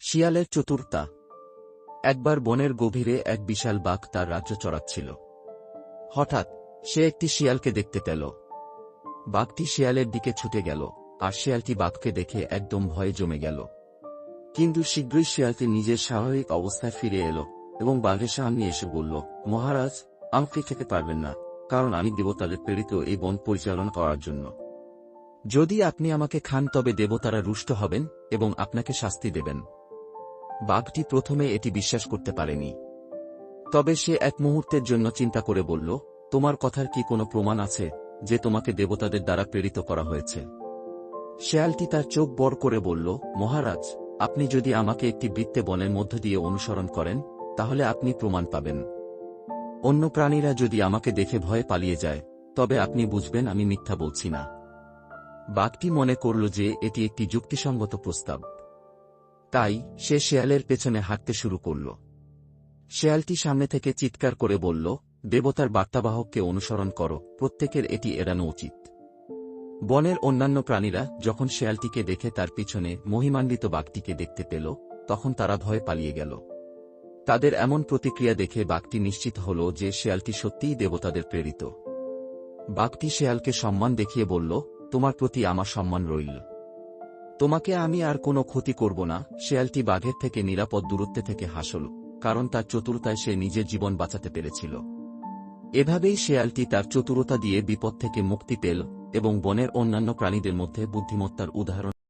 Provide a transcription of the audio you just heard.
শিয়ালের চতুরতা। একবার বনের গভীরে এক বিশাল বাঘ তার রাজ্য চড়াচ্ছিল। হঠাৎ সে একটি শিয়ালকে দেখতে পেল। বাঘটি শিয়ালের দিকে ছুটে গেল, আর শিয়ালটি বাঘকে দেখে একদম ভয়ে জমে গেল। কিন্তু শীঘ্রই শিয়ালটি নিজের স্বাভাবিক অবস্থায় ফিরে এলো এবং বাঘের সামনে এসে বলল, মহারাজ, আমাকে খেতে পারবেন না, কারণ আমি দেবতাদের প্রেরিত এই বন পরিচালনা করার জন্য। যদি আপনি আমাকে খান তবে দেবতারা রুষ্ট হবেন এবং আপনাকে শাস্তি দেবেন। বাঘটি প্রথমে এটি বিশ্বাস করতে পারেনি। তবে সে এক মুহূর্তের জন্য চিন্তা করে বলল, তোমার কথার কি কোনো প্রমাণ আছে যে তোমাকে দেবতাদের দ্বারা প্রেরিত করা হয়েছে? শিয়ালটি তার চোখ বড় করে বলল, মহারাজ, আপনি যদি আমাকে একটি বৃত্তে বনের মধ্য দিয়ে অনুসরণ করেন তাহলে আপনি প্রমাণ পাবেন। অন্য প্রাণীরা যদি আমাকে দেখে ভয়ে পালিয়ে যায় তবে আপনি বুঝবেন আমি মিথ্যা বলছি না। বাঘটি মনে করল যে এটি একটি যুক্তিসঙ্গত প্রস্তাব। তাই সে শেয়ালের পেছনে হাঁটতে শুরু করল। শেয়ালটি সামনে থেকে চিৎকার করে বলল, দেবতার বার্তাবাহককে অনুসরণ করো, প্রত্যেকের এটি এড়ানো উচিত। বনের অন্যান্য প্রাণীরা যখন শেয়ালটিকে দেখে তার পিছনে মহিমান্বিত বাঘটিকে দেখতে পেল তখন তারা ভয়ে পালিয়ে গেল। তাদের এমন প্রতিক্রিয়া দেখে বাঘটি নিশ্চিত হল যে শেয়ালটি সত্যিই দেবতাদের প্রেরিত। বাঘটি শেয়ালকে সম্মান দেখিয়ে বলল, তোমার প্রতি আমার সম্মান রইল। তোমাকে আমি আর কোনো ক্ষতি করব না। শেয়ালটি বাঘের থেকে নিরাপদ দূরত্বে থেকে হাসল, কারণ তার চতুরতায় সে নিজের জীবন বাঁচাতে পেরেছিল। এভাবেই শেয়ালটি তার চতুরতা দিয়ে বিপদ থেকে মুক্তি পেল এবং বনের অন্যান্য প্রাণীদের মধ্যে বুদ্ধিমত্তার উদাহরণ